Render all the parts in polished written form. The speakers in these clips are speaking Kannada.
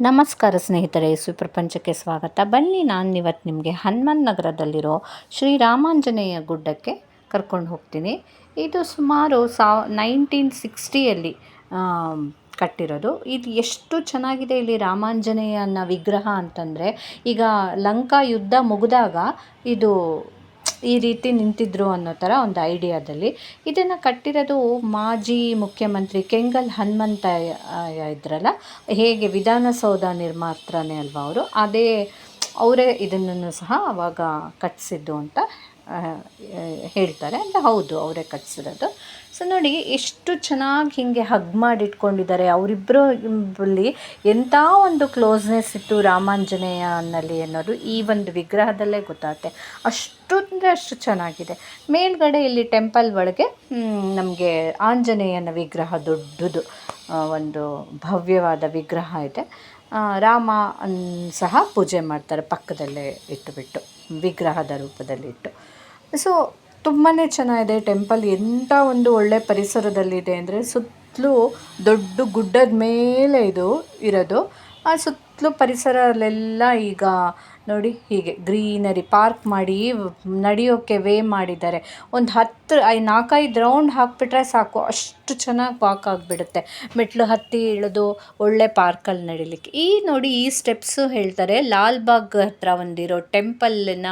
ನಮಸ್ಕಾರ ಸ್ನೇಹಿತರೆ, ಸುಪ್ರಪಂಚಕ್ಕೆ ಸ್ವಾಗತ. ಬನ್ನಿ, ನಾನು ಇವತ್ತು ನಿಮಗೆ ಹನುಮನ್ ನಗರದಲ್ಲಿರೋ ಶ್ರೀರಾಮಾಂಜನೇಯ ಗುಡ್ಡಕ್ಕೆ ಕರ್ಕೊಂಡು ಹೋಗ್ತೀನಿ. ಇದು ಸುಮಾರು 1960ಯಲ್ಲಿ ಕಟ್ಟಿರೋದು. ಇದು ಎಷ್ಟು ಚೆನ್ನಾಗಿದೆ ಇಲ್ಲಿ ರಾಮಾಂಜನೇಯನ ವಿಗ್ರಹ ಅಂತಂದರೆ, ಈಗ ಲಂಕಾ ಯುದ್ಧ ಮುಗಿದಾಗ ಇದು ಈ ರೀತಿ ನಿಂತಿದ್ರು ಅನ್ನೋ ಥರ ಒಂದು ಐಡಿಯಾದಲ್ಲಿ ಇದನ್ನು ಕಟ್ಟಿರೋದು ಮಾಜಿ ಮುಖ್ಯಮಂತ್ರಿ ಕೆಂಗಲ್ ಹನುಮಂತಯ್ಯ ಇದ್ರಲ್ಲ, ಹೇಗೆ ವಿಧಾನಸೌಧ ನಿರ್ಮಾತೃನೇ ಅಲ್ವಾ ಅವರು, ಅವರೇ ಇದನ್ನು ಸಹ ಅವಾಗ ಕಟ್ಟಿಸಿದ್ದು ಅಂತ ಹೇಳ್ತಾರೆ. ಅಂತ ಹೌದು, ಅವರೇ ಕಟ್ಟಿಸಿರೋದು. ಸೊ ನೋಡಿ ಎಷ್ಟು ಚೆನ್ನಾಗಿ ಹೀಗೆ ಹಗ್ ಮಾಡಿಟ್ಕೊಂಡಿದ್ದಾರೆ ಅವರಿಬ್ಬರಲ್ಲಿ. ಎಂಥ ಒಂದು ಕ್ಲೋಸ್ನೆಸ್ ಇತ್ತು ರಾಮಾಂಜನೇಯನಲ್ಲಿ ಅನ್ನೋದು ಈ ಒಂದು ವಿಗ್ರಹದಲ್ಲೇ ಗೊತ್ತಾಗುತ್ತೆ. ಅಷ್ಟು ಅಂದರೆ ಅಷ್ಟು ಚೆನ್ನಾಗಿದೆ. ಮೇಲ್ಗಡೆ ಇಲ್ಲಿ ಟೆಂಪಲ್ ಒಳಗೆ ನಮಗೆ ಆಂಜನೇಯನ ವಿಗ್ರಹ ದೊಡ್ಡದು ಒಂದು ಭವ್ಯವಾದ ವಿಗ್ರಹ ಇದೆ. ರಾಮ ಸಹ ಪೂಜೆ ಮಾಡ್ತಾರೆ ಪಕ್ಕದಲ್ಲೇ ಇಟ್ಟುಬಿಟ್ಟು, ವಿಗ್ರಹದ ರೂಪದಲ್ಲಿ ಇಟ್ಟು. ಸೊ ತುಂಬಾ ಚೆನ್ನಾಗಿದೆ ಟೆಂಪಲ್. ಎಂಥ ಒಂದು ಒಳ್ಳೆ ಪರಿಸರದಲ್ಲಿದೆ ಅಂದರೆ, ಸುತ್ತಲೂ ದೊಡ್ಡ ಗುಡ್ಡದ ಮೇಲೆ ಇದು ಇರೋದು. ಆ ಸುತ್ತಲೂ ಪರಿಸರಲ್ಲೆಲ್ಲ ಈಗ ನೋಡಿ ಹೀಗೆ ಗ್ರೀನರಿ ಪಾರ್ಕ್ ಮಾಡಿ ನಡೆಯೋಕ್ಕೆ ವೇ ಮಾಡಿದ್ದಾರೆ. ಒಂದು 4-5 ರೌಂಡ್ ಹಾಕಿಬಿಟ್ರೆ ಸಾಕು, ಅಷ್ಟು ಚೆನ್ನಾಗಿ ವಾಕ್ ಆಗಿಬಿಡುತ್ತೆ. ಮೆಟ್ಲು ಹತ್ತಿ ಇಳಿದು ಒಳ್ಳೆ ಪಾರ್ಕಲ್ಲಿ ನಡಿಲಿಕ್ಕೆ. ನೋಡಿ ಈ ಸ್ಟೆಪ್ಸು ಹೇಳ್ತಾರೆ ಲಾಲ್ಬಾಗ್ ಹತ್ರ ಒಂದಿರೋ ಟೆಂಪಲ್ನ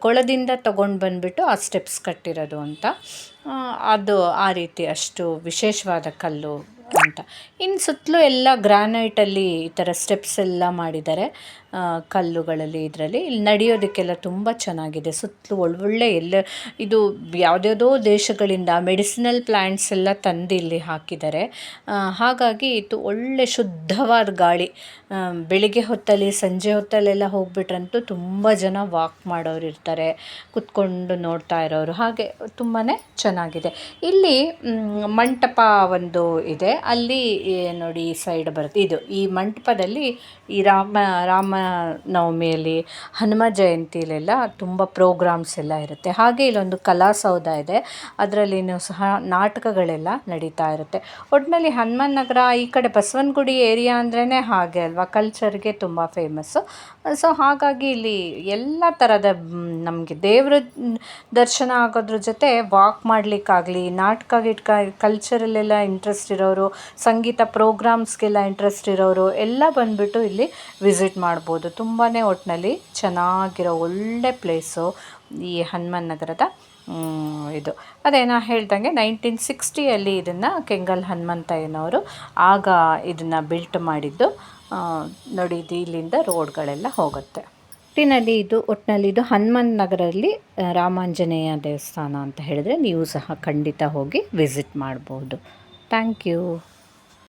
ಕೊಳದಿಂದ ತೊಗೊಂಡು ಬಂದುಬಿಟ್ಟು ಆ ಸ್ಟೆಪ್ಸ್ ಕಟ್ಟಿರೋದು ಅಂತ. ಅದು ಆ ರೀತಿ ಅಷ್ಟು ವಿಶೇಷವಾದ ಕಲ್ಲು ಅಂತ. ಇನ್ನು ಸುತ್ತಲೂ ಎಲ್ಲ ಗ್ರಾನೈಟಲ್ಲಿ ಈ ಥರ ಸ್ಟೆಪ್ಸ್ ಎಲ್ಲ ಮಾಡಿದ್ದಾರೆ, ಕಲ್ಲುಗಳಲ್ಲಿ. ಇಲ್ಲಿ ನಡೆಯೋದಕ್ಕೆಲ್ಲ ತುಂಬ ಚೆನ್ನಾಗಿದೆ. ಸುತ್ತಲೂ ಒಳ್ಳೊಳ್ಳೆ ಇದು ಯಾವುದ್ಯಾವುದೋ ದೇಶಗಳಿಂದ ಮೆಡಿಸಿನಲ್ ಪ್ಲ್ಯಾಂಟ್ಸ್ ಎಲ್ಲ ತಂದು ಇಲ್ಲಿ ಹಾಕಿದ್ದಾರೆ. ಹಾಗಾಗಿ ಇದು ಒಳ್ಳೆ ಶುದ್ಧವಾದ ಗಾಳಿ. ಬೆಳಿಗ್ಗೆ ಹೊತ್ತಲ್ಲಿ ಸಂಜೆ ಹೊತ್ತಲ್ಲೆಲ್ಲ ಹೋಗ್ಬಿಟ್ರಂತೂ ತುಂಬ ಜನ ವಾಕ್ ಮಾಡೋರು ಇರ್ತಾರೆ, ಕುತ್ಕೊಂಡು ನೋಡ್ತಾ ಇರೋರು. ಹಾಗೆ ತುಂಬಾ ಚೆನ್ನಾಗಿದೆ. ಇಲ್ಲಿ ಮಂಟಪ ಒಂದು ಇದೆ, ಅಲ್ಲಿ ನೋಡಿ ಈ ಸೈಡ್ ಬರುತ್ತೆ. ಈ ಮಂಟಪದಲ್ಲಿ ಈ ರಾಮನವಮಿಯಲ್ಲಿ, ಹನುಮ ಜಯಂತಿಲೆಲ್ಲ ತುಂಬ ಪ್ರೋಗ್ರಾಮ್ಸ್ ಎಲ್ಲ ಇರುತ್ತೆ. ಹಾಗೆ ಇಲ್ಲೊಂದು ಕಲಾಸೌಧ ಇದೆ, ಅದರಲ್ಲಿನೂ ಸಹ ನಾಟಕಗಳೆಲ್ಲ ನಡೀತಾ ಇರುತ್ತೆ. ಒಟ್ಟಿನಲ್ಲಿ ಹನುಮನ್ ನಗರ ಈ ಕಡೆ ಬಸವನಗುಡಿ ಏರಿಯಾ ಅಂದ್ರೇ ಹಾಗೆ ಅಲ್ವಾ, ಕಲ್ಚರ್ಗೆ ತುಂಬ ಫೇಮಸ್ಸು. ಸೊ ಹಾಗಾಗಿ ಇಲ್ಲಿ ಎಲ್ಲ ಥರದ ನಮಗೆ ದೇವ್ರ ದರ್ಶನ ಆಗೋದ್ರ ಜೊತೆ ವಾಕ್ ಮಾಡಲಿಕ್ಕಾಗಲಿ, ಕಲ್ಚರಲ್ಲೆಲ್ಲ ಇಂಟ್ರೆಸ್ಟ್ ಇರೋರು, ಸಂಗೀತ ಪ್ರೋಗ್ರಾಮ್ಸ್ಗೆಲ್ಲ ಇಂಟ್ರೆಸ್ಟ್ ಇರೋರು ಎಲ್ಲ ಬಂದುಬಿಟ್ಟು ಇಲ್ಲಿ ವಿಸಿಟ್ ಮಾಡ್ಬೋದು. ತುಂಬಾ ಒಟ್ಟಿನಲ್ಲಿ ಚೆನ್ನಾಗಿರೋ ಒಳ್ಳೆ ಪ್ಲೇಸು ಈ ಹನುಮನ್ ನಗರದ ಇದು. ಅದೇ ನಾನು ಹೇಳ್ದಂಗೆ 1960ಯಲ್ಲಿ ಇದನ್ನು ಕೆಂಗಲ್ ಹನುಮಂತಯ್ಯನವರು ಆಗ ಇದನ್ನು ಬಿಲ್ಟ್ ಮಾಡಿದ್ದು. ನೋಡಿ ಇಲ್ಲಿಂದ ರೋಡ್ಗಳೆಲ್ಲ ಹೋಗುತ್ತೆ. ಒಟ್ಟಿನಲ್ಲಿ ಇದು ಹನುಮನ್ ನಗರಲ್ಲಿ ರಾಮಾಂಜನೇಯ ದೇವಸ್ಥಾನ ಅಂತ ಹೇಳಿದ್ರೆ ನೀವು ಸಹ ಖಂಡಿತ ಹೋಗಿ ವಿಸಿಟ್ ಮಾಡ್ಬೋದು. Thank you.